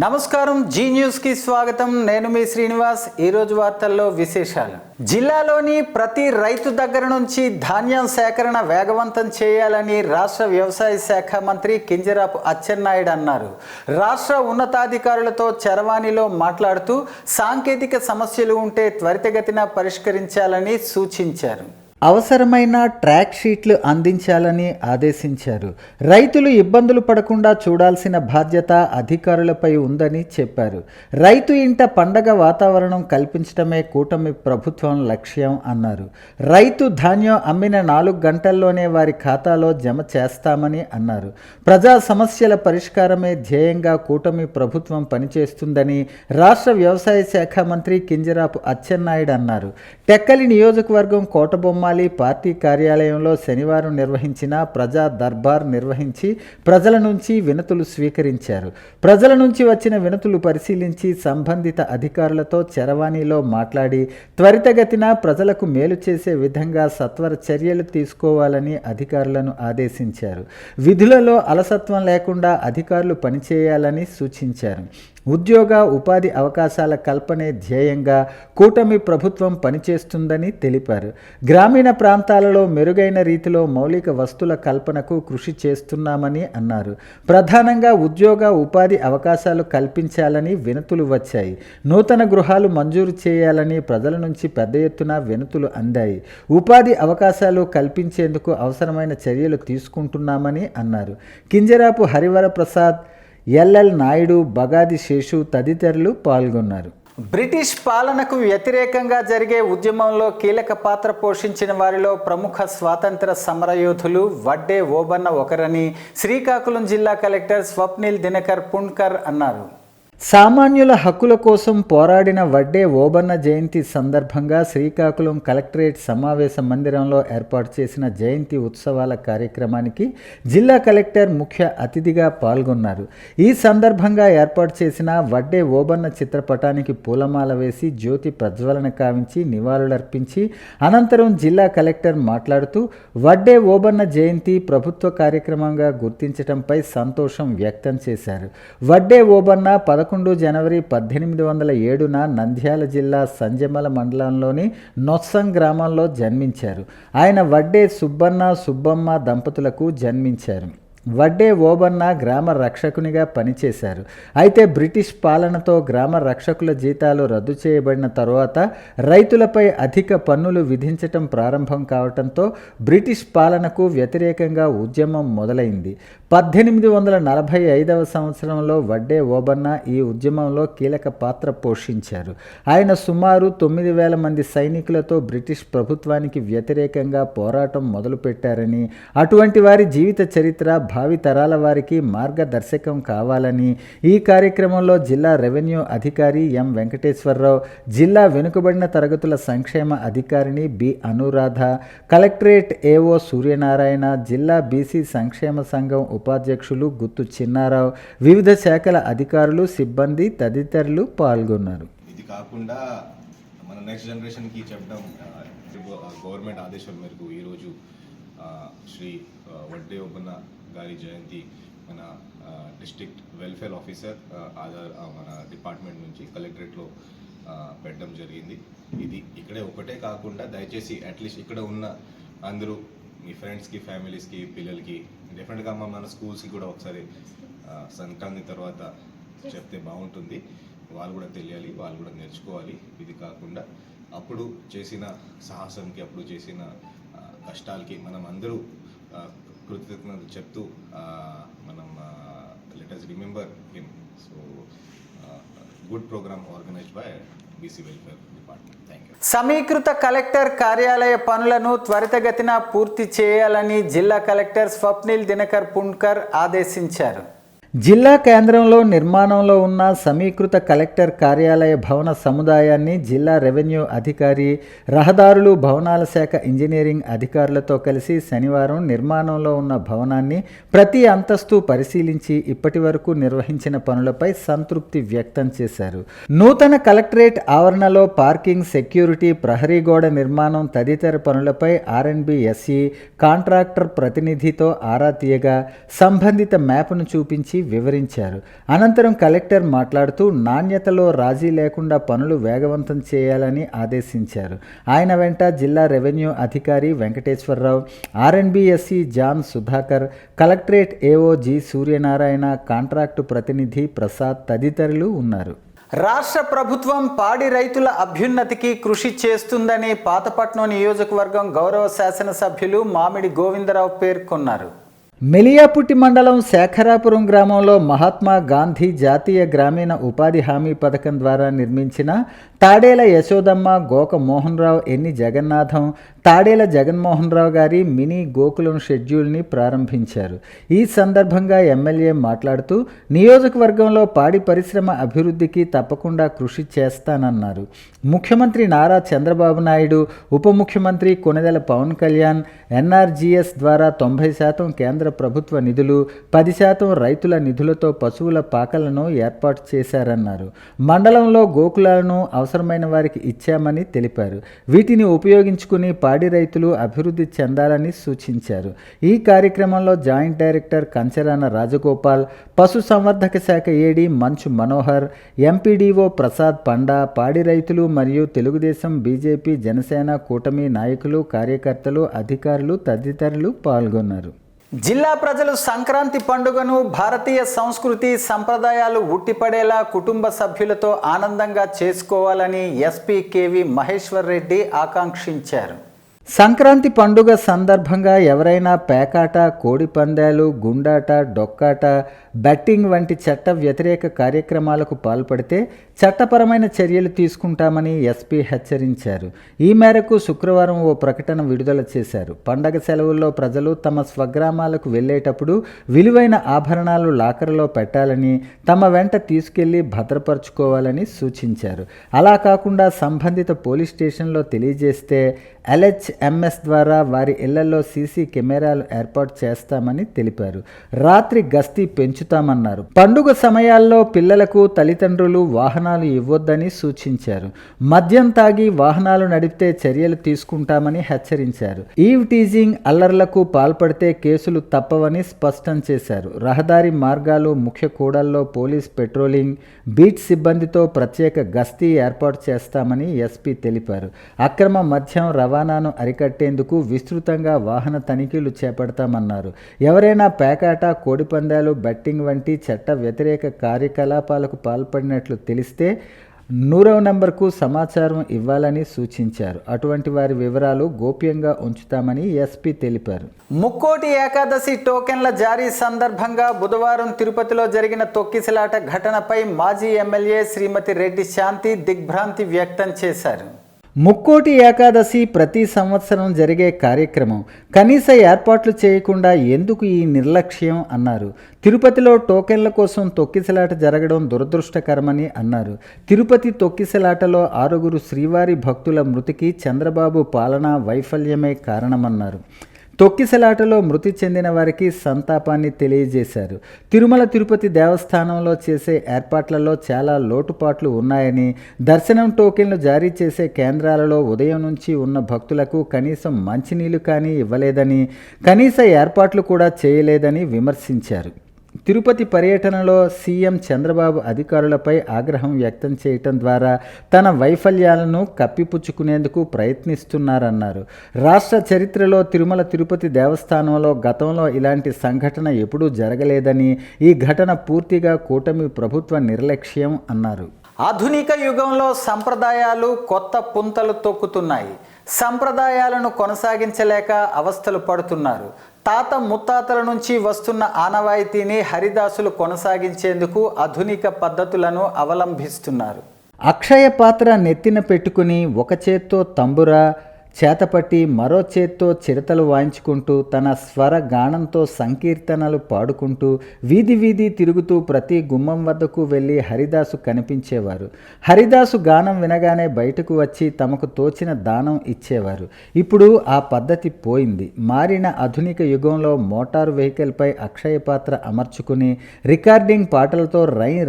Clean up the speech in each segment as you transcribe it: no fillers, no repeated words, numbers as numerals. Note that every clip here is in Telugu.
నమస్కారం జీ న్యూస్ కి స్వాగతం. నేను మీ శ్రీనివాస్. ఈరోజు వార్తల్లో విశేషాలు. జిల్లాలోని ప్రతి రైతు దగ్గర నుంచి ధాన్యం సేకరణ వేగవంతం చేయాలని రాష్ట్ర వ్యవసాయ శాఖ మంత్రి కింజరాపు అచ్చెన్నాయుడు అన్నారు. రాష్ట్ర ఉన్నతాధికారులతో చరవాణిలో మాట్లాడుతూ సాంకేతిక సమస్యలు ఉంటే త్వరితగతిన పరిష్కరించాలని సూచించారు. అవసరమైన ట్రాక్ షీట్లు అందించాలని ఆదేశించారు. రైతులు ఇబ్బందులు పడకుండా చూడాల్సిన బాధ్యత అధికారులపై ఉందని చెప్పారు. రైతు ఇంట పండగ వాతావరణం కల్పించడమే కూటమి ప్రభుత్వం లక్ష్యం అన్నారు. రైతు ధాన్యం అమ్మిన 4 గంటల్లోనే వారి ఖాతాలో జమ చేస్తామని అన్నారు. ప్రజా సమస్యల పరిష్కారమే ధ్యేయంగా కూటమి ప్రభుత్వం పనిచేస్తుందని రాష్ట్ర వ్యవసాయ శాఖ మంత్రి కింజరాపు అచ్చెన్నాయుడు అన్నారు. టెక్కలి నియోజకవర్గం కోటబొమ్మ పార్టీ కార్యాలయంలో శనివారం నిర్వహించిన ప్రజా దర్బార్ నిర్వహించి ప్రజల నుంచి వినతులు స్వీకరించారు. ప్రజల నుంచి వచ్చిన వినతులు పరిశీలించి సంబంధిత అధికారులతో చరవాణిలో మాట్లాడి త్వరితగతిన ప్రజలకు మేలు చేసే విధంగా సత్వర చర్యలు తీసుకోవాలని అధికారులను ఆదేశించారు. విధులలో అలసత్వం లేకుండా అధికారులు పనిచేయాలని సూచించారు. ఉద్యోగ ఉపాధి అవకాశాల కల్పనే ధ్యేయంగా కూటమి ప్రభుత్వం పనిచేస్తుందని తెలిపారు. గ్రామీణ ప్రాంతాలలో మెరుగైన రీతిలో మౌలిక వస్తువుల కల్పనకు కృషి చేస్తున్నామని అన్నారు. ప్రధానంగా ఉద్యోగ ఉపాధి అవకాశాలు కల్పించాలని వినతులు వచ్చాయి. నూతన గృహాలు మంజూరు చేయాలని ప్రజల నుంచి పెద్ద ఎత్తున వినతులు అందాయి. ఉపాధి అవకాశాలు కల్పించేందుకు అవసరమైన చర్యలు తీసుకుంటున్నామని అన్నారు. కింజరాపు హరివర ప్రసాద్, ఎల్ఎల్ నాయుడు, బగాది శేషు తదితరులు పాల్గొన్నారు. బ్రిటిష్ పాలనకు వ్యతిరేకంగా జరిగే ఉద్యమంలో కీలక పాత్ర పోషించిన వారిలో ప్రముఖ స్వాతంత్ర సమరయోధులు వడ్డే ఓబన్న ఒకరని శ్రీకాకుళం జిల్లా కలెక్టర్ స్వప్నిల్ దినకర్ పుణ్కర్ అన్నారు. సామాన్యుల హక్కుల కోసం పోరాడిన వడ్డే ఓబన్న జయంతి సందర్భంగా శ్రీకాకుళం కలెక్టరేట్ సమావేశ మందిరంలో ఏర్పాటు చేసిన జయంతి ఉత్సవాల కార్యక్రమానికి జిల్లా కలెక్టర్ ముఖ్య అతిథిగా పాల్గొన్నారు. ఈ సందర్భంగా ఏర్పాటు చేసిన వడ్డే ఓబన్న చిత్రపటానికి పూలమాల వేసి జ్యోతి ప్రజ్వలన కావించి నివాళులర్పించి అనంతరం జిల్లా కలెక్టర్ మాట్లాడుతూ వడ్డే ఓబన్న జయంతి ప్రభుత్వ కార్యక్రమంగా గుర్తించడంపై సంతోషం వ్యక్తం చేశారు. వడ్డే ఓబన్న 11 జనవరి 1807న నంద్యాల జిల్లా సంజమల మండలంలోని నొస్సం గ్రామంలో జన్మించారు. ఆయన వడ్డే సుబ్బన్న సుబ్బమ్మ దంపతులకు జన్మించారు. వడ్డే ఓబన్న గ్రామ రక్షకునిగా పనిచేశారు. అయితే బ్రిటిష్ పాలనతో గ్రామ రక్షకుల జీతాలు రద్దు చేయబడిన తరువాత రైతులపై అధిక పన్నులు విధించటం ప్రారంభం కావడంతో బ్రిటిష్ పాలనకు వ్యతిరేకంగా ఉద్యమం మొదలైంది. 1845వ సంవత్సరంలో వడ్డే ఓబన్న ఈ ఉద్యమంలో కీలక పాత్ర పోషించారు. ఆయన సుమారు 9,000 మంది సైనికులతో బ్రిటిష్ ప్రభుత్వానికి వ్యతిరేకంగా పోరాటం మొదలుపెట్టారని, అటువంటి వారి జీవిత చరిత్ర భావి తరాల వారికి మార్గదర్శకం కావాలని ఈ కార్యక్రమంలో జిల్లా రెవెన్యూ అధికారి ఎం వెంకటేశ్వరరావు, జిల్లా వెనుకబడిన తరగతుల సంక్షేమ అధికారిని B Anuradha, collectorate AO Suryanarayana, జిల్లా బీసీ సంక్షేమ సంఘం ఉపాధ్యక్షులు గుత్తు చిన్నారావు, వివిధ శాఖల అధికారులు, సిబ్బంది తదితరులు పాల్గొన్నారు. ఇది కాకుండా మన నెక్స్ట్ జనరేషన్కి చెప్పడం గవర్నమెంట్ ఆదేశాల మేరకు ఈరోజు శ్రీ వడ్డే ఓబన్న గారి జయంతి మన డిస్ట్రిక్ట్ వెల్ఫేర్ ఆఫీసర్ మన డిపార్ట్మెంట్ నుంచి కలెక్టరేట్లో పెట్టడం జరిగింది. ఇది ఇక్కడే ఒకటే కాకుండా దయచేసి అట్లీస్ట్ ఇక్కడ ఉన్న అందరూ మీ ఫ్రెండ్స్కి, ఫ్యామిలీస్కి, పిల్లలకి డెఫినెట్గా మన స్కూల్స్కి కూడా ఒకసారి సంక్రాంతి తర్వాత చెప్తే బాగుంటుంది. వాళ్ళు కూడా తెలియాలి, వాళ్ళు కూడా నేర్చుకోవాలి. ఇది కాకుండా అప్పుడు చేసిన సాహసంకి, అప్పుడు చేసిన కష్టాలకి మనం అందరూ కృతజ్ఞతలు చెప్తూ మనం let us remember him. So good programme organised by BC welfare department. Thank you. సమీకృత కలెక్టర్ కార్యాలయ పనులను త్వరితగతిన పూర్తి చేయాలని జిల్లా కలెక్టర్ స్వప్నిల్ దినకర్ పుణ్కర్ ఆదేశించారు. జిల్లా కేంద్రంలో నిర్మాణంలో ఉన్న సమీకృత కలెక్టర్ కార్యాలయ భవన సముదాయాన్ని జిల్లా రెవెన్యూ అధికారి, రహదారులు, భవనాల శాఖ ఇంజనీరింగ్ అధికారులతో కలిసి శనివారం నిర్మాణంలో ఉన్న భవనాన్ని ప్రతి అంతస్తు పరిశీలించి ఇప్పటి వరకు నిర్వహించిన పనులపై సంతృప్తి వ్యక్తం చేశారు. నూతన కలెక్టరేట్ ఆవరణలో పార్కింగ్, సెక్యూరిటీ, ప్రహరీ గోడ నిర్మాణం తదితర పనులపై R&B SE కాంట్రాక్టర్ ప్రతినిధితో ఆరా తీయగా సంబంధిత మ్యాప్ను చూపించి వివరించారు. అనంతరం కలెక్టర్ మాట్లాడుతూ నాణ్యతలో రాజీ లేకుండా పనులు వేగవంతం చేయాలని ఆదేశించారు. ఆయన వెంట జిల్లా రెవెన్యూ అధికారి Venkateswararao, RNBSC John Sudhakar, collectorate AO G Suryanarayana, contract ప్రతినిధి ప్రసాద్ తదితరులు ఉన్నారు. రాష్ట్ర ప్రభుత్వం పాడి రైతుల అభ్యున్నతికి కృషి చేస్తుందని పాతపట్నం నియోజకవర్గం గౌరవ శాసనసభ్యులు మామిడి గోవిందరావు పేర్కొన్నారు. మెలియాపుట్టి మండలం శేఖరాపురం గ్రామంలో మహాత్మా గాంధీ జాతీయ గ్రామీణ ఉపాధి హామీ పథకం ద్వారా నిర్మించిన తాడేల యశోదమ్మ, గోక మోహన్రావు, ఎన్ని జగన్నాథం, తాడేల జగన్మోహన్రావు గారి మినీ గోకులం షెడ్యూల్ని ప్రారంభించారు. ఈ సందర్భంగా ఎమ్మెల్యే మాట్లాడుతూ నియోజకవర్గంలో పాడి పరిశ్రమ అభివృద్ధికి తప్పకుండా కృషి చేస్తానన్నారు. ముఖ్యమంత్రి నారా చంద్రబాబు నాయుడు, ఉప ముఖ్యమంత్రి కొణిదెల పవన్ కళ్యాణ్ ఎన్ఆర్జీఎస్ ద్వారా 90% కేంద్ర ప్రభుత్వ నిధులు, 10% రైతుల నిధులతో పశువుల పాకలను ఏర్పాటు చేశారన్నారు. మండలంలో గోకులాలను అవసరమైన వారికి ఇచ్చామని తెలిపారు. వీటిని ఉపయోగించుకుని పాడి రైతులు అభివృద్ధి చెందాలని సూచించారు. ఈ కార్యక్రమంలో జాయింట్ డైరెక్టర్ కంచరాన రాజగోపాల్, పశు సంవర్ధక శాఖ ఏడీ మంచు మనోహర్, ఎంపీడీఓ ప్రసాద్ పండా, పాడి రైతులు మరియు తెలుగుదేశం, బీజేపీ, జనసేన కూటమి నాయకులు, కార్యకర్తలు, అధికారులు తదితరులు పాల్గొన్నారు. జిల్లా ప్రజలు సంక్రాంతి పండుగను భారతీయ సంస్కృతి సంప్రదాయాలు ఉట్టిపడేలా కుటుంబ సభ్యులతో ఆనందంగా చేసుకోవాలని ఎస్పీ కేవి మహేశ్వర్ రెడ్డి ఆకాంక్షించారు. సంక్రాంతి పండుగ సందర్భంగా ఎవరైనా పేకాట, కోడి పందాలు, గుండాట, డొక్కాట, బెట్టింగ్ వంటి చట్ట వ్యతిరేక కార్యక్రమాలకు పాల్పడితే చట్టపరమైన చర్యలు తీసుకుంటామని ఎస్పీ హెచ్చరించారు. ఈ మేరకు శుక్రవారం ఓ ప్రకటన విడుదల చేశారు. పండగ సెలవుల్లో ప్రజలు తమ స్వగ్రామాలకు వెళ్ళేటప్పుడు విలువైన ఆభరణాలు లాకర్లో పెట్టాలని, తమ వెంట తీసుకెళ్లి భద్రపరచుకోవాలని సూచించారు. అలా కాకుండా సంబంధిత పోలీస్ స్టేషన్లో తెలియజేస్తే LHMS ద్వారా వారి ఇళ్లలో సీసీ కెమెరాలు ఏర్పాటు చేస్తామని తెలిపారు. రాత్రి గస్తీ పెంచుతామన్నారు. పండుగ సమయాల్లో పిల్లలకు తల్లిదండ్రులు వాహనాలు ఇవ్వొద్దని సూచించారు. మద్యం తాగి వాహనాలు నడిపితే చర్యలు తీసుకుంటామని హెచ్చరించారు. ఈవ్ టీజింగ్, అల్లర్లకు పాల్పడితే కేసులు తప్పవని స్పష్టం చేశారు. రహదారి మార్గాలు, ముఖ్య కూడల్లో పోలీస్ పెట్రోలింగ్, బీట్ సిబ్బందితో ప్రత్యేక గస్తీ ఏర్పాటు చేస్తామని ఎస్పీ తెలిపారు. అక్రమ మద్యం రవాణాను అరికట్టేందుకు విస్తృతంగా వాహన తనిఖీలు చేపడతామన్నారు. ఎవరైనా పేకాట, కోడిపందాలు, బెట్టింగ్ వంటి చట్ట వ్యతిరేక కార్యకలాపాలకు పాల్పడినట్లు తెలిస్తే 100వ నంబర్కు సమాచారం ఇవ్వాలని సూచించారు. అటువంటి వారి వివరాలు గోప్యంగా ఉంచుతామని ఎస్పీ తెలిపారు. ముక్కోటి ఏకాదశి టోకెన్ల జారీ సందర్భంగా బుధవారం తిరుపతిలో జరిగిన తొక్కిసలాట ఘటనపై మాజీ ఎమ్మెల్యే శ్రీమతి రెడ్డి శాంతి దిగ్భ్రాంతి వ్యక్తం చేశారు. ముక్కోటి ఏకాదశి ప్రతి సంవత్సరం జరిగే కార్యక్రమం, కనీస ఏర్పాట్లు చేయకుండా ఎందుకు ఈ నిర్లక్ష్యం అన్నారు. తిరుపతిలో టోకెన్ల కోసం తొక్కిసలాట జరగడం దురదృష్టకరమని అన్నారు. తిరుపతి తొక్కిసలాటలో 6 శ్రీవారి భక్తుల మృతికి చంద్రబాబు పాలనా వైఫల్యమే కారణమన్నారు. తొక్కిసలాటలో మృతి చెందిన వారికి సంతాపాన్ని తెలియజేశారు. తిరుమల తిరుపతి దేవస్థానంలో చేసే ఏర్పాట్లలో చాలా లోటుపాట్లు ఉన్నాయని, దర్శనం టోకెన్లు జారీ చేసే కేంద్రాలలో ఉదయం నుంచి ఉన్న భక్తులకు కనీసం మంచినీళ్లు కానీ ఇవ్వలేదని, కనీస ఏర్పాట్లు కూడా చేయలేదని విమర్శించారు. తిరుపతి పర్యటనలో సీఎం చంద్రబాబు అధికారులపై ఆగ్రహం వ్యక్తం చేయటం ద్వారా తన వైఫల్యాలను కప్పిపుచ్చుకునేందుకు ప్రయత్నిస్తున్నారన్నారు. రాష్ట్ర చరిత్రలో తిరుమల తిరుపతి దేవస్థానంలో గతంలో ఇలాంటి సంఘటన ఎప్పుడూ జరగలేదని, ఈ ఘటన పూర్తిగా కూటమి ప్రభుత్వ నిర్లక్ష్యం అన్నారు. ఆధునిక యుగంలో సంప్రదాయాలు కొత్త పుంతలు తొక్కుతున్నాయి. సంప్రదాయాలను కొనసాగించలేక అవస్థలు పడుతున్నారు. తాత ముత్తాతల నుంచి వస్తున్న ఆనవాయితీని హరిదాసులు కొనసాగించేందుకు ఆధునిక పద్ధతులను అవలంబిస్తున్నారు. అక్షయ పాత్ర నెత్తిన పెట్టుకుని ఒక చేత్తో తంబురా చేతపట్టి మరో చేత్తో చిరతలు వాయించుకుంటూ తన స్వర గానంతో సంకీర్తనలు పాడుకుంటూ వీధి వీధి తిరుగుతూ ప్రతి గుమ్మం వద్దకు వెళ్ళి హరిదాసు కనిపించేవారు. హరిదాసు గానం వినగానే బయటకు వచ్చి తమకు తోచిన దానం ఇచ్చేవారు. ఇప్పుడు ఆ పద్ధతి పోయింది. మారిన ఆధునిక యుగంలో మోటారు వెహికల్పై అక్షయ పాత్ర అమర్చుకుని రికార్డింగ్ పాటలతో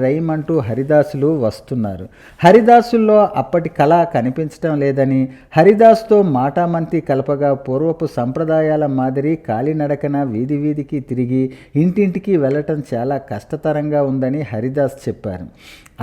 రైమ్ అంటూ హరిదాసులు వస్తున్నారు. హరిదాసుల్లో అప్పటి కళ కనిపించడం లేదని, హరిదాసుతో మాటామంతి కలపగా పూర్వపు సంప్రదాయాల మాదిరి కాలినడకన వీధి వీధికి తిరిగి ఇంటింటికి వెళ్ళటం చాలా కష్టతరంగా ఉందని హరిదాస్ చెప్పారు.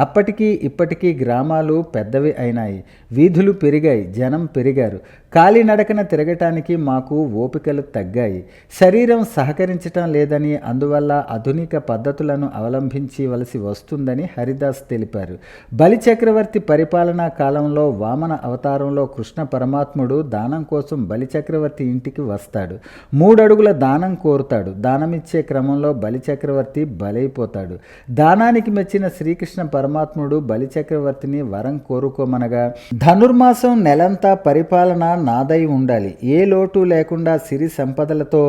అప్పటికీ ఇప్పటికీ గ్రామాలు పెద్దవి అయినాయి, వీధులు పెరిగాయి, జనం పెరిగారు. కాలినడకన తిరగటానికి మాకు ఓపికలు తగ్గాయి. శరీరం సహకరించటం లేదని, అందువల్ల ఆధునిక పద్ధతులను అవలంబించవలసి వస్తుందని హరిదాస్ తెలిపారు. బలిచక్రవర్తి పరిపాలనా కాలంలో వామన అవతారంలో కృష్ణ పరమాత్ముడు దానం కోసం బలిచక్రవర్తి ఇంటికి వస్తాడు. 3 అడుగుల దానం కోరుతాడు. దానమిచ్చే క్రమంలో బలిచక్రవర్తి బలైపోతాడు. దానానికి మెచ్చిన శ్రీకృష్ణ పరమాత్ముడు బలిచక్రవర్తిని వరం కోరుకోమనగా, ధనుర్మాసం నెలంతా పరిపాలన నాదై ఉండాలి, ఏ లోటు లేకుండా సిరి సంపదలతో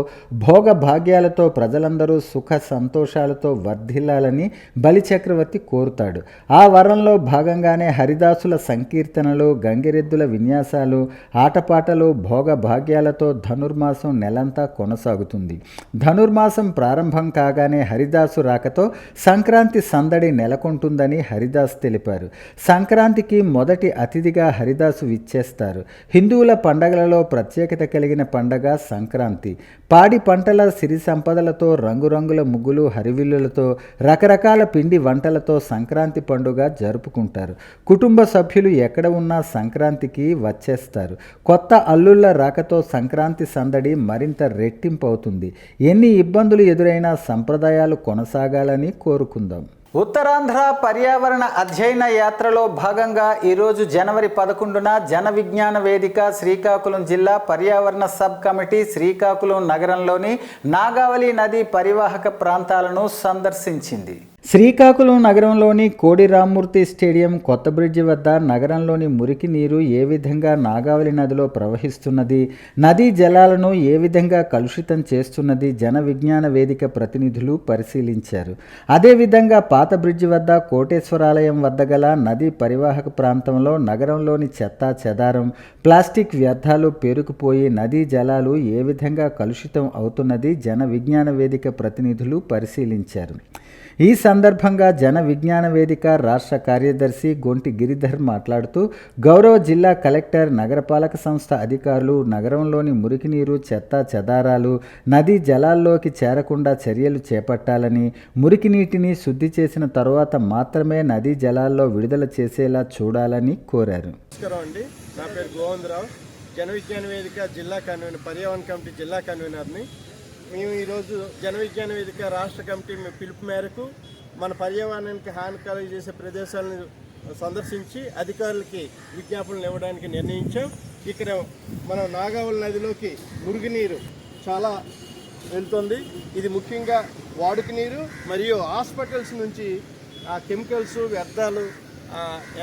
భోగ భాగ్యాలతో ప్రజలందరూ సుఖ సంతోషాలతో వర్ధిల్లాలని బలిచక్రవర్తి కోరుతాడు. ఆ వరంలో భాగంగానే హరిదాసుల సంకీర్తనలు, గంగిరెద్దుల విన్యాసాలు, ఆటపాటలు, భోగ భాగ్యాలతో ధనుర్మాసం నెలంతా కొనసాగుతుంది. ధనుర్మాసం ప్రారంభం కాగానే హరిదాసు రాకతో సంక్రాంతి సందడి నెలకొంటుందని హరిదాస్ తెలిపారు. సంక్రాంతికి మొదటి అతిథిగా హరిదాసు విచ్చేస్తారు. హిందువుల పండగలలో ప్రత్యేకత కలిగిన పండగ సంక్రాంతి. పాడి పంటల సిరి సంపదలతో, రంగురంగుల ముగ్గులు, హరివిల్లులతో, రకరకాల పిండి వంటలతో సంక్రాంతి పండుగ జరుపుకుంటారు. కుటుంబ సభ్యులు ఎక్కడ ఉన్నా సంక్రాంతికి వచ్చేస్తారు. కొత్త అల్లుళ్ళ రాకతో సంక్రాంతి సందడి మరింత రెట్టింపు అవుతుంది. ఎన్ని ఇబ్బందులు ఎదురైనా సంప్రదాయాలు కొనసాగాలని కోరుకుందాం. ఉత్తరాంధ్ర పర్యావరణ అధ్యయన యాత్రలో భాగంగా ఈరోజు జనవరి 11న జన విజ్ఞాన వేదిక శ్రీకాకుళం జిల్లా పర్యావరణ సబ్ కమిటీ శ్రీకాకుళం నగరంలోని నాగావళి నది పరివాహక ప్రాంతాలను సందర్శించింది. శ్రీకాకుళం నగరంలోని కోడి రామ్మూర్తి స్టేడియం, కొత్త బ్రిడ్జి వద్ద నగరంలోని మురికి నీరు ఏ విధంగా నాగావళి నదిలో ప్రవహిస్తున్నది, నదీ జలాలను ఏ విధంగా కలుషితం చేస్తున్నది జన విజ్ఞాన వేదిక ప్రతినిధులు పరిశీలించారు. అదేవిధంగా పాత బ్రిడ్జి వద్ద కోటేశ్వరాలయం వద్ద గల నదీ పరివాహక ప్రాంతంలో నగరంలోని చెత్తా చెదారం, ప్లాస్టిక్ వ్యర్థాలు పేరుకుపోయి నదీ జలాలు ఏ విధంగా కలుషితం అవుతున్నది జన విజ్ఞాన వేదిక ప్రతినిధులు పరిశీలించారు. ఈ సందర్భంగా జన విజ్ఞాన వేదిక రాష్ట్ర కార్యదర్శి గొంటి గిరిధర్ మాట్లాడుతూ, గౌరవ జిల్లా కలెక్టర్, నగరపాలక సంస్థ అధికారులు నగరంలోని మురికినీరు, చెత్త చెదారాలు నదీ జలాల్లోకి చేరకుండా చర్యలు చేపట్టాలని, మురికి నీటిని శుద్ధి చేసిన తరువాత మాత్రమే నదీ జలాల్లో విడుదల చేసేలా చూడాలని కోరారు. నమస్కారం అండి, నా పేరు గోవిందరావు, జన విజ్ఞాన వేదిక జిల్లా కన్వీనర్, పర్యావరణ కమిటీ జిల్లా కన్వీనర్ని. మేము ఈరోజు జన విజ్ఞాన వేదిక రాష్ట్ర కమిటీ పిలుపు మేరకు మన పర్యావరణానికి హాని కలుగజేసే ప్రదేశాలను సందర్శించి అధికారులకి విజ్ఞాపనలు ఇవ్వడానికి నిర్ణయించాం. ఇక్కడ మనం నాగావళి నదిలోకి మురుగునీరు చాలా వెళ్తుంది. ఇది ముఖ్యంగా వాడుక నీరు మరియు హాస్పిటల్స్ నుంచి ఆ కెమికల్స్, వ్యర్థాలు,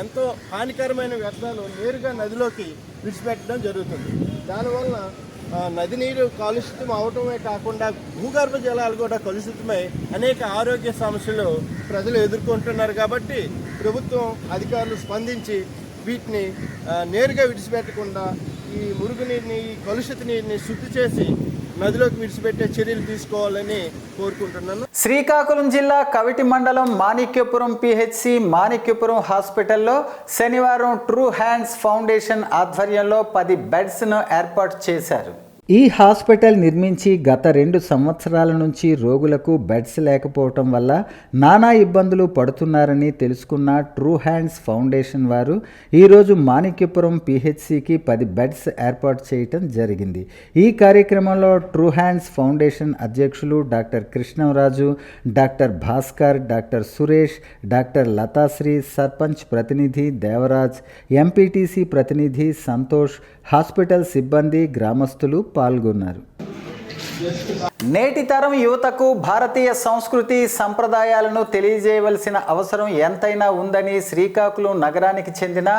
ఎంతో హానికరమైన వ్యర్థాలు నేరుగా నదిలోకి విడిచిపెట్టడం జరుగుతుంది. దానివల్ల నది నీరు కలుషితం అవటమే కాకుండా భూగర్భ జలాలు కూడా కలుషితమై అనేక ఆరోగ్య సమస్యలు ప్రజలు ఎదుర్కొంటున్నారు. కాబట్టి ప్రభుత్వం అధికారులు స్పందించి వీటిని నేరుగా విడిచిపెట్టకుండా ఈ మురుగునీరుని, ఈ కలుషిత నీరుని శుద్ధి చేసి నదిలోకి విడిచిపెట్టే చర్యలు తీసుకోవాలని కోరుకుంటున్నాను. శ్రీకాకుళం జిల్లా కవిటి మండలం మాణిక్యపురం పిహెచ్సి మాణిక్యపురం హాస్పిటల్లో శనివారం ట్రూ హ్యాండ్స్ ఫౌండేషన్ ఆధ్వర్యంలో 10 బెడ్స్ను ఏర్పాటు చేశారు. ఈ హాస్పిటల్ నిర్మించి గత 2 సంవత్సరాల నుంచి రోగులకు బెడ్స్ లేకపోవటం వల్ల నానా ఇబ్బందులు పడుతున్నారని తెలుసుకున్న ట్రూ హ్యాండ్స్ ఫౌండేషన్ వారు ఈరోజు మాణిక్యపురం పిహెచ్సికి 10 బెడ్స్ ఏర్పాటు చేయటం జరిగింది. ఈ కార్యక్రమంలో ట్రూ హ్యాండ్స్ ఫౌండేషన్ అధ్యక్షులు doctor Krishnaraju, doctor Bhaskar, doctor Suresh, doctor Lathasri, sarpanch ప్రతినిధి దేవరాజ్, ఎంపీటీసీ ప్రతినిధి సంతోష్, హాస్పిటల్ సిబ్బంది, గ్రామస్తులు పాల్గొన్నారు. నేటి తరం యువతకు భారతీయ సంస్కృతి సంప్రదాయాలను తెలియజేయవలసిన అవసరం ఎంతైనా ఉందని శ్రీకాకుళం నగరానికి చెందిన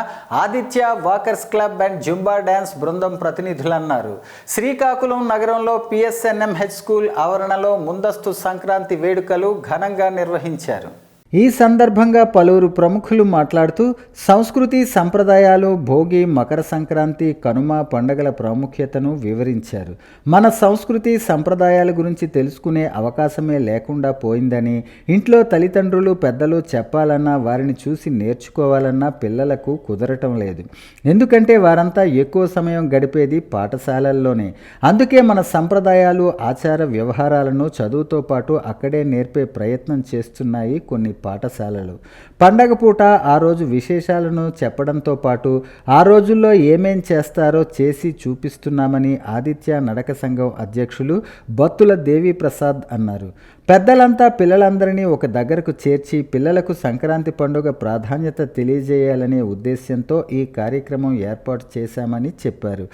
Aditya walkers club and Zumba dance బృందం ప్రతినిధులు అన్నారు. శ్రీకాకుళం నగరంలో పిఎస్ఎన్ఎంహెచ్ స్కూల్ ఆవరణలో ముందస్తు సంక్రాంతి వేడుకలు ఘనంగా నిర్వహించారు. ఈ సందర్భంగా పలువురు ప్రముఖులు మాట్లాడుతూ సంస్కృతి సంప్రదాయాలు, భోగి, మకర సంక్రాంతి, కనుమ పండుగల ప్రాముఖ్యతను వివరించారు. మన సంస్కృతి సంప్రదాయాల గురించి తెలుసుకునే అవకాశమే లేకుండా పోయిందని, ఇంట్లో తల్లిదండ్రులు పెద్దలు చెప్పాలన్నా, వారిని చూసి నేర్చుకోవాలన్నా పిల్లలకు కుదరటం లేదు. ఎందుకంటే వారంతా ఎక్కువ సమయం గడిపేది పాఠశాలల్లోనే. అందుకే మన సంప్రదాయాలు, ఆచార వ్యవహారాలను చదువుతో పాటు అక్కడే నేర్పే ప్రయత్నం చేస్తున్నాయి కొన్ని పాఠశాలలు. పండగ పూట ఆ రోజు విశేషాలను చెప్పడంతో పాటు ఆ రోజుల్లో ఏమేం చేస్తారో చేసి చూపిస్తున్నామని ఆదిత్య నడక సంఘం అధ్యక్షులు బత్తుల దేవిప్రసాద్ అన్నారు. పెద్దలంతా పిల్లలందరినీ ఒక దగ్గరకు చేర్చి పిల్లలకు సంక్రాంతి పండుగ ప్రాధాన్యత తెలియజేయాలనే ఉద్దేశ్యంతో ఈ కార్యక్రమం ఏర్పాటు చేశామని చెప్పారు.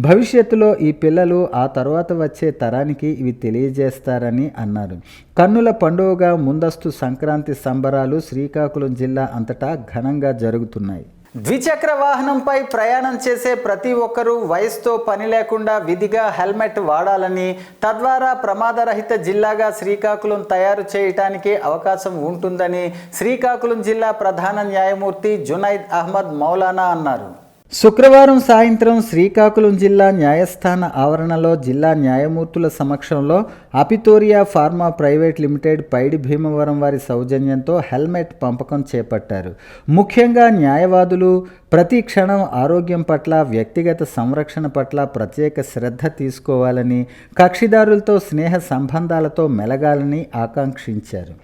భవిష్యత్తులో ఈ పిల్లలు ఆ తర్వాత వచ్చే తరానికి ఇవి తెలియజేస్తారని అన్నారు. కన్నుల పండుగగా ముందస్తు సంక్రాంతి సంబరాలు శ్రీకాకుళం జిల్లా అంతటా ఘనంగా జరుగుతున్నాయి. ద్విచక్ర వాహనంపై ప్రయాణం చేసే ప్రతి ఒక్కరూ వయసుతో పని లేకుండా విధిగా హెల్మెట్ వాడాలని, తద్వారా ప్రమాదరహిత జిల్లాగా శ్రీకాకుళం తయారు చేయటానికి అవకాశం ఉంటుందని శ్రీకాకుళం జిల్లా ప్రధాన న్యాయమూర్తి జునైద్ అహ్మద్ మౌలానా అన్నారు. శుక్రవారం సాయంత్రం శ్రీకాకుళం జిల్లా న్యాయస్థాన ఆవరణలో జిల్లా న్యాయమూర్తుల సమక్షంలో అపితోరియా ఫార్మా ప్రైవేట్ లిమిటెడ్, పైడి భీమవరం వారి సౌజన్యంతో హెల్మెట్ పంపకం చేపట్టారు. ముఖ్యంగా న్యాయవాదులు ప్రతి క్షణం ఆరోగ్యం పట్ల, వ్యక్తిగత సంరక్షణ పట్ల ప్రత్యేక శ్రద్ధ తీసుకోవాలని, కక్షిదారులతో స్నేహ సంబంధాలతో మెలగాలని ఆకాంక్షించారు.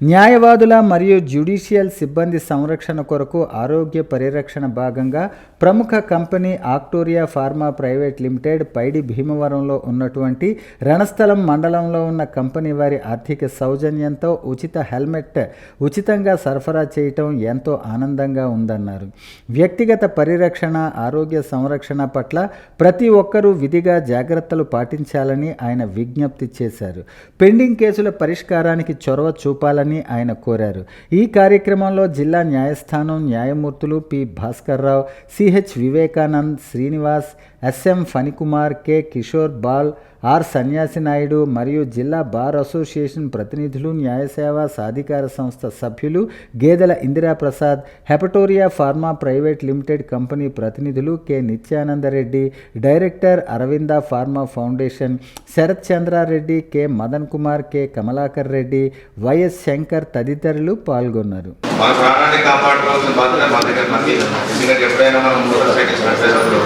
న్యాయవాదుల మరియు జ్యుడిషియల్ సిబ్బంది సంరక్షణ కొరకు ఆరోగ్య పరిరక్షణ భాగంగా ప్రముఖ కంపెనీ ఆక్టోరియా ఫార్మా ప్రైవేట్ లిమిటెడ్, పైడి భీమవరంలో ఉన్నటువంటి రణస్థలం మండలంలో ఉన్న కంపెనీ వారి ఆర్థిక సౌజన్యంతో ఉచిత హెల్మెట్ ఉచితంగా సరఫరా చేయటం ఎంతో ఆనందంగా ఉందన్నారు. వ్యక్తిగత పరిరక్షణ, ఆరోగ్య సంరక్షణ పట్ల ప్రతి ఒక్కరూ విధిగా జాగ్రత్తలు పాటించాలని ఆయన విజ్ఞప్తి చేశారు. పెండింగ్ కేసుల పరిష్కారానికి చొరవ చూపాలని ఆయన కోరారు. ఈ కార్యక్రమంలో జిల్లా న్యాయస్థానం న్యాయమూర్తులు P Bhaskarrao, CH Vivekanand, Srinivas, SM Phanikumar, K Kishore Bal, R Sanyasi Naidu మరియు జిల్లా బార్ అసోసియేషన్ ప్రతినిధులు, న్యాయసేవా సాధికార సంస్థ సభ్యులు గేదెల ఇందిరాప్రసాద్, హెపటోరియా ఫార్మా ప్రైవేట్ లిమిటెడ్ కంపెనీ ప్రతినిధులు K Nityanandareddy, director Aravinda pharma foundation Sarath Chandrareddy, K Madan Kumar, K Kamalakar Reddy, YS Shankar తదితరులు పాల్గొన్నారు. మన ప్రాణాన్ని కాపాడుకోవాల్సిన బాధ్యత మన దగ్గర మంది. ఎందుకంటే ఎప్పుడైనా మనం మోటార్ సైకిల్స్ నడిపేటప్పుడు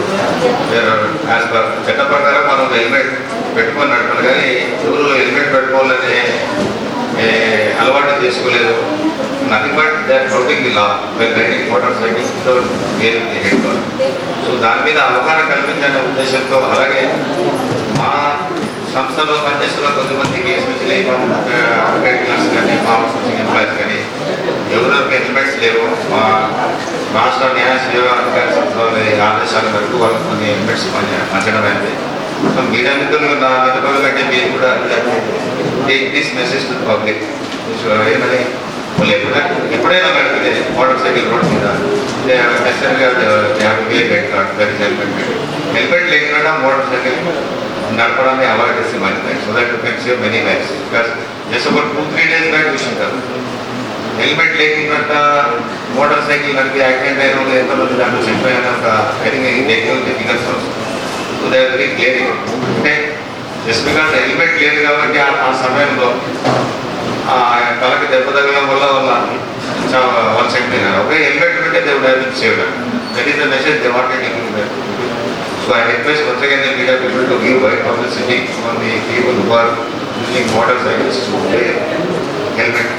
యాజ్ పర్ చట్ట ప్రకారం మనం హెల్మెట్ పెట్టుకొని నడపాలి, కానీ ఎవరు హెల్మెట్ పెట్టుకోవాలనే అలవాటు చేసుకోలేదు. Nothing but that broking the law when riding motorcycles without wearing the head guard. So దాని మీద అవగాహన కల్పించాలనే ఉద్దేశంతో, అలాగే మా సంస్థలో పనిచేస్తున్న కొంతమందికి ఎస్పెషల్లీ క్లర్క్స్ కానీ, ఫార్మసిటిక్ ఎంప్లాయీస్ కానీ ఎవరెవరికి హెల్మెట్స్ లేవు, మా రాష్ట్ర న్యాయ సేవా అధికార సంస్థల ఆదేశాల వరకు వాళ్ళకి కొన్ని హెల్మెట్స్ పంచడం అయింది. సో మీడియా మిత్రులు నా మిత్రులు కంటే మీరు కూడా take this message to public. ఏమని వాళ్ళు ఎప్పుడైనా నడిపితే మోటార్ సైకిల్ రోడ్ మీద హెల్మెట్ లేకుండా మోటార్ సైకిల్ నడపడాన్ని అవాయిడ్ చేసి మంచిది. So that you can save many lives. Because just ఒక 2-3 days బ్యాక్ చూసింటారు హెల్మెట్ లేకుండా మోటార్ సైకిల్ నడిపి యాక్సిడెంట్ అయిన వాళ్ళు ఎంతమంది దాంట్లో చనిపోయిన ఒక ఫిగర్స్ వస్తుంది. So they are very clear. అంటే జస్ట్ బికాస్ హెల్మెట్ లేదు కాబట్టి ఆ సమయంలో తలకి దెబ్బ తగలడం వల్ల వాళ్ళు చనిపోయినారు. ఒకే హెల్మెట్ ఉంటే they would have been saved. That is the message they wanted to give. So I request once again the media people to give wide publicity on the people who are using motorcycles to wear helmet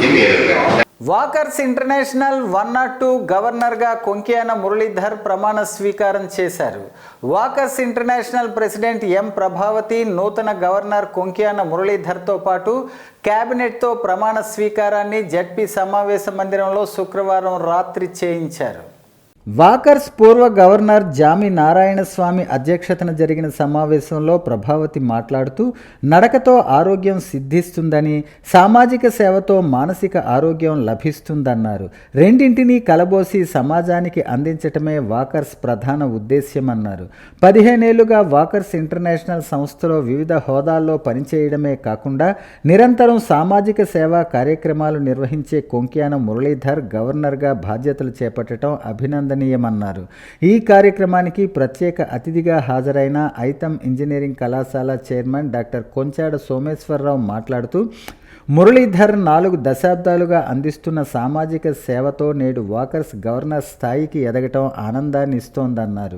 in the helmet. Walkers international 102 గవర్నర్గా కొంకియాన మురళీధర్ ప్రమాణ స్వీకారం చేశారు. Walkers international president M Prabhavathi నూతన గవర్నర్ కొంకియాన మురళీధర్తో పాటు కేబినెట్తో ప్రమాణ స్వీకారాన్ని జడ్పీ సమావేశ మందిరంలో శుక్రవారం రాత్రి చేయించారు. వాకర్స్ పూర్వ గవర్నర్ జామి నారాయణస్వామి అధ్యక్షతన జరిగిన సమావేశంలో ప్రభావతి మాట్లాడుతూ నడకతో ఆరోగ్యం సిద్ధిస్తుందని, సామాజిక సేవతో మానసిక ఆరోగ్యం లభిస్తుందన్నారు. రెండింటినీ కలబోసి సమాజానికి అందించటమే వాకర్స్ ప్రధాన ఉద్దేశ్యమన్నారు. 15 ఏళ్లుగా వాకర్స్ ఇంటర్నేషనల్ సంస్థలో వివిధ హోదాల్లో పనిచేయడమే కాకుండా నిరంతరం సామాజిక సేవా కార్యక్రమాలు నిర్వహించే కొంక్యాన మురళీధర్ గవర్నర్గా బాధ్యతలు చేపట్టడం అభినందనీయమన్నారు. ఈ కార్యక్రమానికి ప్రత్యేక అతిథిగా హాజరైన ఐతం ఇంజనీరింగ్ కళాశాల చైర్మన్ డాక్టర్ కొంచాడ సోమేశ్వరరావు మాట్లాడుతూ మురళీధర్ 4 దశాబ్దాలుగా అందిస్తున్న సామాజిక సేవతో నేడు వాకర్స్ గవర్నర్ స్థాయికి ఎదగటం ఆనందాన్ని ఇస్తోందన్నారు.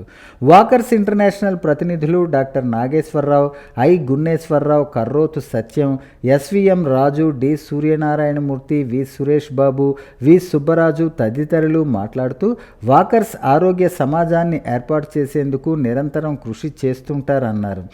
వాకర్స్ ఇంటర్నేషనల్ ప్రతినిధులు doctor Nageswararao, I Gunneswararao, Karrothu Satyam, SVM Raju, D Suryanarayanamurthy, V Suresh Babu, V Subbaraju తదితరులు మాట్లాడుతూ వాకర్స్ ఆరోగ్య సమాజాన్ని ఏర్పాటు చేసేందుకు నిరంతరం కృషి చేస్తుంటారన్నారు.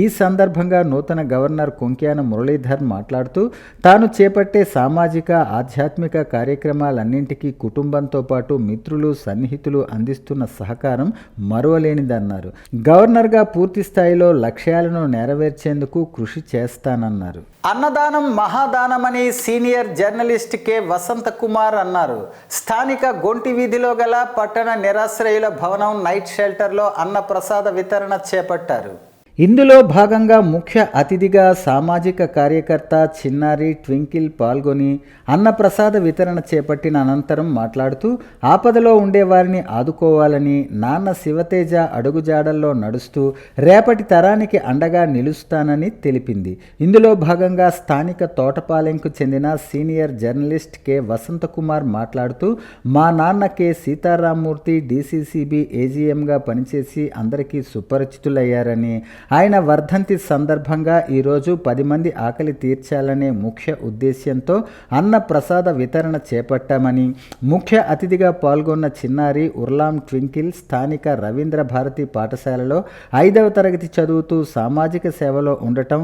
ఈ సందర్భంగా నూతన గవర్నర్ కొంక్యాన మురళీధర్ మాట్లాడుతూ తాను చేపట్టే సామాజిక ఆధ్యాత్మిక కార్యక్రమాలన్నింటికీ కుటుంబంతో పాటు మిత్రులు సన్నిహితులు అందిస్తున్న సహకారం మరువలేనిదన్నారు. గవర్నర్గా పూర్తి స్థాయిలో లక్ష్యాలను నెరవేర్చేందుకు కృషి చేస్తానన్నారు. అన్నదానం మహాదానమని సీనియర్ జర్నలిస్ట్ కె వసంత కుమార్ అన్నారు. స్థానిక గొంటి వీధిలో గల పట్టణ నిరాశ్రయుల భవనం నైట్ షెల్టర్లో అన్న ప్రసాద వితరణ చేపట్టారు. ఇందులో భాగంగా ముఖ్య అతిథిగా సామాజిక కార్యకర్త చిన్నారి ట్వింకిల్ పాల్గొని అన్నప్రసాద వితరణ చేపట్టిన అనంతరం మాట్లాడుతూ ఆపదలో ఉండేవారిని ఆదుకోవాలని, నాన్న శివతేజ అడుగుజాడల్లో నడుస్తూ రేపటి తరానికి అండగా నిలుస్తానని తెలిపింది. ఇందులో భాగంగా స్థానిక తోటపాలెంకు చెందిన సీనియర్ జర్నలిస్ట్ కె వసంత కుమార్ మాట్లాడుతూ మా నాన్న కె సీతారామూర్తి డీసీసీబీ ఏజీఎంగా పనిచేసి అందరికీ సుపరిచితులయ్యారని, ఆయన వర్ధంతి సందర్భంగా ఈరోజు 10 మంది ఆకలి తీర్చాలనే ముఖ్య ఉద్దేశ్యంతో అన్న ప్రసాద వితరణ చేపట్టామని, ముఖ్య అతిథిగా పాల్గొన్న చిన్నారి ఉర్లాం ట్వింకిల్ స్థానిక రవీంద్ర భారతి పాఠశాలలో 5వ తరగతి చదువుతూ సామాజిక సేవలో ఉండటం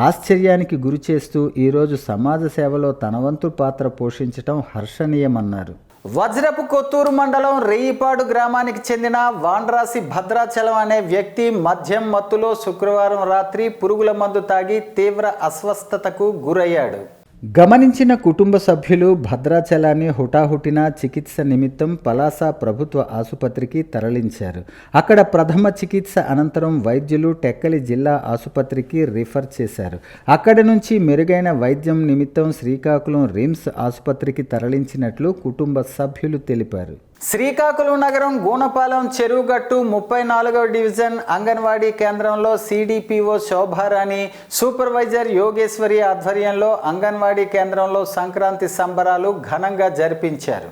ఆశ్చర్యానికి గురి చేస్తూ ఈరోజు సమాజ సేవలో తన వంతు పాత్ర పోషించటం హర్షణీయమన్నారు. వజ్రపు కొత్తూరు మండలం రెయ్యిపాడు గ్రామానికి చెందిన వాండ్రాసి భద్రాచలం అనే వ్యక్తి మద్యం మత్తులో శుక్రవారం రాత్రి పురుగుల మందు తాగి తీవ్ర అస్వస్థతకు గురయ్యాడు. గమనించిన కుటుంబ సభ్యులు భద్రాచలాన్ని హుటాహుటిన చికిత్స నిమిత్తం పలాస ప్రభుత్వ ఆసుపత్రికి తరలించారు. అక్కడ ప్రథమ చికిత్స అనంతరం వైద్యులు టెక్కలి జిల్లా ఆసుపత్రికి రిఫర్ చేశారు. అక్కడి నుంచి మెరుగైన వైద్యం నిమిత్తం శ్రీకాకుళం రిమ్స్ ఆసుపత్రికి తరలించినట్లు కుటుంబ సభ్యులు తెలిపారు. శ్రీకాకుళం నగరం గూనపాలెం చెరువుగట్టు 34వ డివిజన్ అంగన్వాడీ కేంద్రంలో సిడిపిఓ శోభారాణి, సూపర్వైజర్ యోగేశ్వరి ఆధ్వర్యంలో అంగన్వాడీ కేంద్రంలో సంక్రాంతి సంబరాలు ఘనంగా జరిపించారు.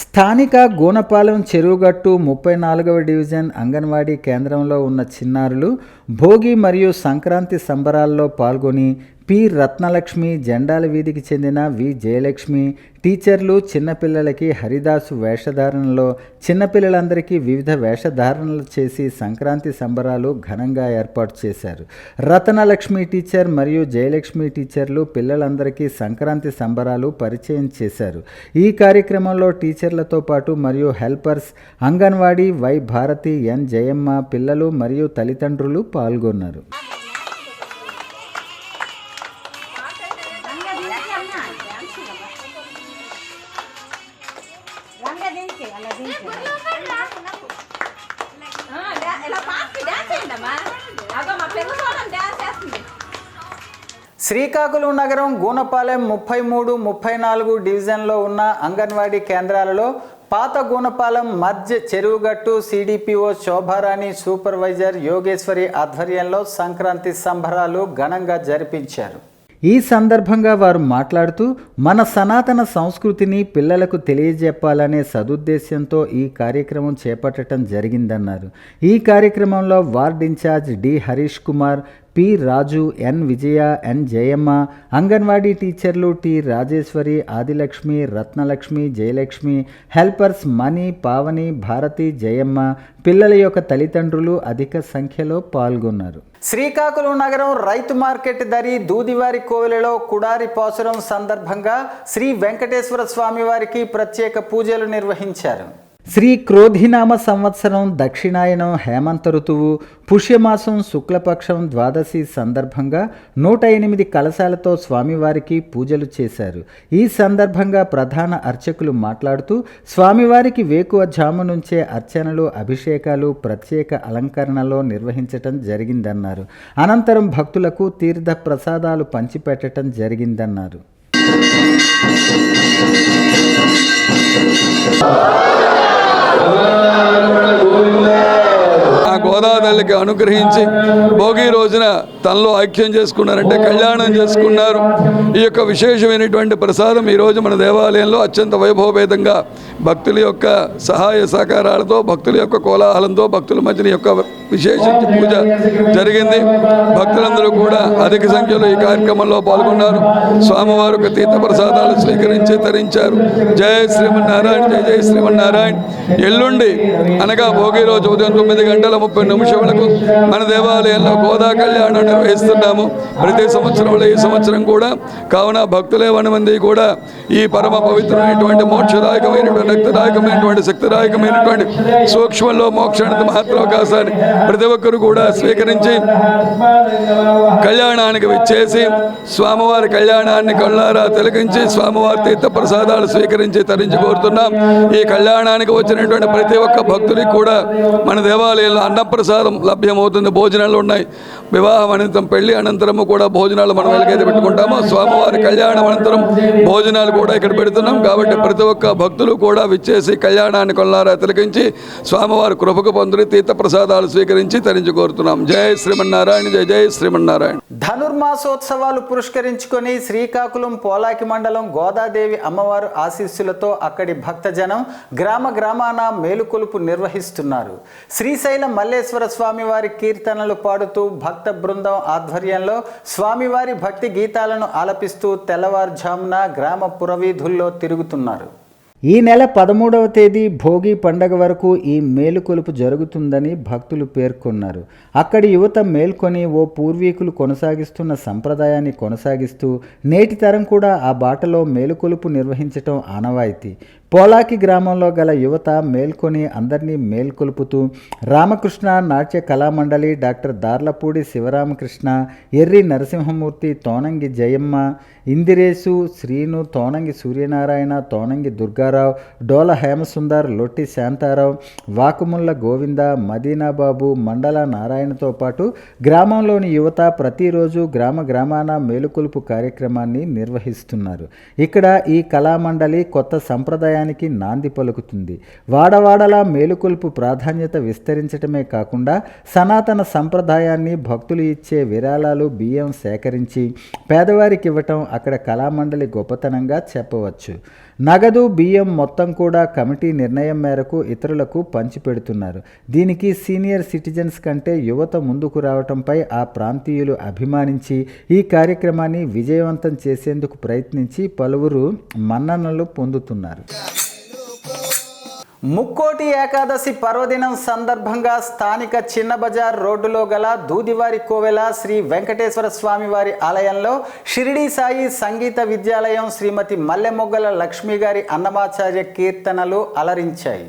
స్థానిక గూనపాలెం చెరువుగట్టు 34వ డివిజన్ అంగన్వాడీ కేంద్రంలో ఉన్న చిన్నారులు భోగి మరియు సంక్రాంతి సంబరాల్లో పాల్గొని పి రత్నలక్ష్మి, జెండాల వీధికి చెందిన వి జయలక్ష్మి, టీచర్లు చిన్నపిల్లలకి హరిదాసు వేషధారణలో చిన్నపిల్లలందరికీ వివిధ వేషధారణలు చేసి సంక్రాంతి సంబరాలు ఘనంగా ఏర్పాటు చేశారు. రతనలక్ష్మి టీచర్ మరియు జయలక్ష్మి టీచర్లు పిల్లలందరికీ సంక్రాంతి సంబరాలు పరిచయం చేశారు. ఈ కార్యక్రమంలో టీచర్లతో పాటు మరియు హెల్పర్స్, అంగన్వాడీ వై భారతి, ఎన్ జయమ్మ, పిల్లలు మరియు తల్లిదండ్రులు పాల్గొన్నారు. శ్రీకాకుళం నగరం గూనపాలెం 33, 34 డివిజన్లో ఉన్న అంగన్వాడీ కేంద్రాలలో పాత గూనపాలెం మర్జ్ చెరువుగట్టు సిడిపిఓ శోభారాణి, సూపర్వైజర్ యోగేశ్వరి ఆధ్వర్యంలో సంక్రాంతి సంబరాలు ఘనంగా జరిపించారు. ఈ సందర్భంగా వారు మాట్లాడుతూ మన సనాతన సంస్కృతిని పిల్లలకు తెలియజెప్పాలనే సదుద్దేశ్యంతో ఈ కార్యక్రమం చేపట్టడం జరిగిందన్నారు. ఈ కార్యక్రమంలో ward in charge D Harish Kumar, P Raju, N Vijaya, N Jayamma, anganwadi టీచర్లు టి రాజేశ్వరి, ఆదిలక్ష్మి, రత్నలక్ష్మి, జయలక్ష్మి, హెల్పర్స్ మణి, పావని, భారతి, జయమ్మ, పిల్లల యొక్క తల్లిదండ్రులు అధిక సంఖ్యలో పాల్గొన్నారు. శ్రీకాకుళం నగరం రైతు మార్కెట్ దరి దూదివారి కోవెలలో కుడారి పాసురం సందర్భంగా శ్రీ వెంకటేశ్వర స్వామి వారికి ప్రత్యేక పూజలు నిర్వహించారు. శ్రీ క్రోధినామ సంవత్సరం దక్షిణాయనం హేమంత ఋతువు పుష్యమాసం శుక్లపక్షం ద్వాదశి సందర్భంగా 108 కలశాలతో స్వామివారికి పూజలు చేశారు. ఈ సందర్భంగా ప్రధాన అర్చకులు మాట్లాడుతూ స్వామివారికి వేకువ జాము నుంచే అర్చనలు, అభిషేకాలు, ప్రత్యేక అలంకరణలో నిర్వహించటం జరిగిందన్నారు. అనంతరం భక్తులకు తీర్థ ప్రసాదాలు పంచిపెట్టడం జరిగిందన్నారు. ఆ గోదావరికి అనుగ్రహించి భోగి రోజున తనలో ఐక్యం చేసుకున్నారంటే కళ్యాణం చేసుకున్నారు. ఈ యొక్క విశేషమైనటువంటి ప్రసాదం ఈరోజు మన దేవాలయంలో అత్యంత వైభవపేతంగా భక్తుల యొక్క సహాయ సహకారాలతో, భక్తుల యొక్క కోలాహలంతో, భక్తుల మధ్యన యొక్క విశేషించి పూజ జరిగింది. భక్తులందరూ కూడా అధిక సంఖ్యలో ఈ కార్యక్రమంలో పాల్గొన్నారు. స్వామివారు ఒక తీర్థ ప్రసాదాలు స్వీకరించి తరించారు. జయ శ్రీమన్నారాయణ, జయ జయ శ్రీమన్నారాయణ. ఎల్లుండి అనగా భోగి రోజు ఉదయం 9:30 మన దేవాలయంలో గోదా కళ్యాణం నిర్వహిస్తున్నాము. ప్రతి సంవత్సరంలో ఈ సంవత్సరం కూడా కావున భక్తులే 1 మంది కూడా ఈ పరమ పవిత్రమైనటువంటి మోక్షదాయకమైనటువంటి రక్తదాయకమైనటువంటి శక్తిదాయకమైనటువంటి సూక్ష్మంలో మోక్షానికి మహత్వావకాశాన్ని ప్రతి ఒక్కరు కూడా స్వీకరించి కళ్యాణానికి విచ్చేసి స్వామివారి కళ్యాణాన్ని కళ్ళారా తిలకించి స్వామివారి తీర్థ ప్రసాదాలు స్వీకరించి తరించి కోరుతున్నాం. ఈ కళ్యాణానికి వచ్చినటువంటి ప్రతి ఒక్క భక్తుడికి కూడా మన దేవాలయంలో అన్నప్రసాదం లభ్యమవుతుంది. భోజనాలు ఉన్నాయి. వివాహం అనంతరం, పెళ్లి అనంతరము కూడా భోజనాలు మనం ఎలాగైతే పెట్టుకుంటామో స్వామివారి కళ్యాణం అనంతరం భోజనాలు కూడా ఇక్కడ పెడుతున్నాం. కాబట్టి ప్రతి ఒక్క భక్తులు కూడా విచ్చేసి కళ్యాణాన్ని కొల్లారా తిలకించి స్వామివారి కృపకు పొంది తీర్థ ప్రసాదాలు స్వీకరించి తరించి కోరుతున్నాం. జయ శ్రీమన్నారాయణ, జయ జయ శ్రీమన్నారాయణ. ధనుర్మాసోత్సవాలు పురస్కరించుకొని శ్రీకాకుళం పోలాకి మండలం గోదాదేవి అమ్మవారు ఆశీస్సులతో అక్కడి భక్తజనం గ్రామాన మేలుకొలుపు నిర్వహిస్తున్నారు. శ్రీశైలం మల్లేశ్వర స్వామివారి కీర్తనలు పాడుతూ భక్త బృందం ఆధ్వర్యంలో స్వామివారి భక్తి గీతాలను ఆలపిస్తూ తెల్లవారుజామున గ్రామ పురవీధుల్లో తిరుగుతున్నారు. ఈ నెల 13వ తేదీ భోగి పండగ వరకు ఈ మేలుకొలుపు జరుగుతుందని భక్తులు పేర్కొన్నారు. అక్కడి యువత మేల్కొని ఓ పూర్వీకులు కొనసాగిస్తున్న సంప్రదాయాన్ని కొనసాగిస్తూ నేటి తరం కూడా ఆ బాటలో మేలుకొలుపు నిర్వహించటం ఆనవాయితీ. పోలాకి గ్రామంలో గల యువత మేల్కొని అందరినీ మేల్కొలుపుతూ రామకృష్ణ నాట్య కళామండలి, డాక్టర్ దార్లపూడి శివరామకృష్ణ, ఎర్రి నరసింహమూర్తి, తోనంగి జయమ్మ, ఇందిరేసు, శ్రీను, తోనంగి సూర్యనారాయణ, తోనంగి దుర్గారావు, డోల హేమసుందర్, లొట్టి శాంతారావు, వాకుముల్ల గోవింద, మదీనాబాబు, మండల నారాయణతో పాటు గ్రామంలోని యువత ప్రతిరోజు గ్రామాన మేలుకొలుపు కార్యక్రమాన్ని నిర్వహిస్తున్నారు. ఇక్కడ ఈ కళామండలి కొత్త సంప్రదాయానికి నాంది పలుకుతుంది. వాడవాడలా మేలుకొలుపు ప్రాధాన్యత విస్తరించడమే కాకుండా సనాతన సంప్రదాయాన్ని భక్తులు ఇచ్చే విరాళాలు, బియ్యం సేకరించి పేదవారికి ఇవ్వటం అక్కడ కళామండలి గొప్పతనంగా చెప్పవచ్చు. నగదు, బియ్యం మొత్తం కూడా కమిటీ నిర్ణయం మేరకు ఇతరులకు పంచిపెడుతున్నారు. దీనికి సీనియర్ సిటిజన్స్ కంటే యువత ముందుకు రావటంపై ఆ ప్రాంతీయులు అభిమానించి ఈ కార్యక్రమాన్ని విజయవంతం చేసేందుకు ప్రయత్నించి పలువురు మన్ననలు పొందుతున్నారు. ముక్కోటి ఏకాదశి పర్వదినం సందర్భంగా స్థానిక చిన్న బజార్ రోడ్డులో గల దూదివారి కోవెల శ్రీ వెంకటేశ్వర స్వామివారి ఆలయంలో షిరిడి సాయి సంగీత విద్యాలయం శ్రీమతి మల్లెమొగ్గల లక్ష్మి గారి అన్నమాచార్య కీర్తనలు అలరించాయి.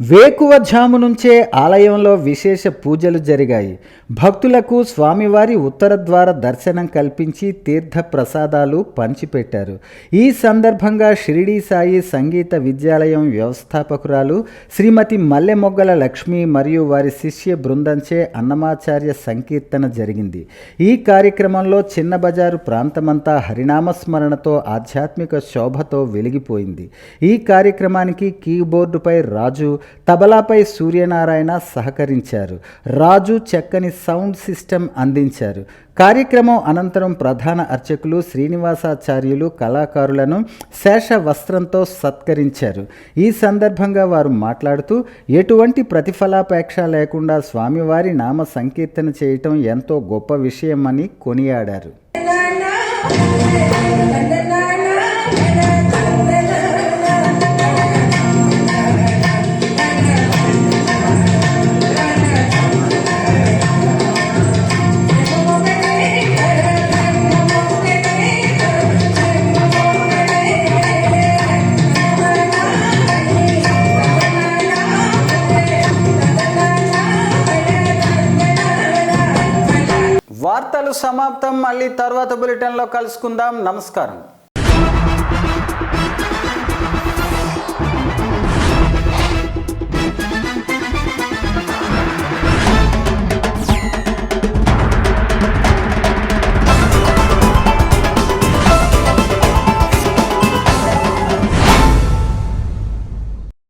వేకువజాము నుంచే ఆలయంలో విశేష పూజలు జరిగాయి. భక్తులకు స్వామివారి ఉత్తర ద్వార దర్శనం కల్పించి తీర్థ ప్రసాదాలు పంచిపెట్టారు. ఈ సందర్భంగా షిరిడి సాయి సంగీత విద్యాలయం వ్యవస్థాపకురాలు శ్రీమతి మల్లెమొగ్గల లక్ష్మి మరియు వారి శిష్య బృందంచే అన్నమాచార్య సంకీర్తన జరిగింది. ఈ కార్యక్రమంలో చిన్న బజారు ప్రాంతమంతా హరినామస్మరణతో ఆధ్యాత్మిక శోభతో వెలిగిపోయింది. ఈ కార్యక్రమానికి కీబోర్డుపై రాజు, తబలాపై సూర్యనారాయణ సహకరించారు. రాజు చక్కని సౌండ్ సిస్టమ్ అందించారు. కార్యక్రమం అనంతరం ప్రధాన అర్చకులు శ్రీనివాసాచార్యులు కళాకారులను శేష వస్త్రంతో సత్కరించారు. ఈ సందర్భంగా వారు మాట్లాడుతూ ఎటువంటి ప్రతిఫలాపేక్ష లేకుండా స్వామివారి నామ సంకీర్తన చేయటం ఎంతో గొప్ప విషయమని కొనియాడారు. వార్తలు సమాప్తం. మళ్ళీ తర్వాత బులెటిన్లో కలుసుకుందాం. నమస్కారం.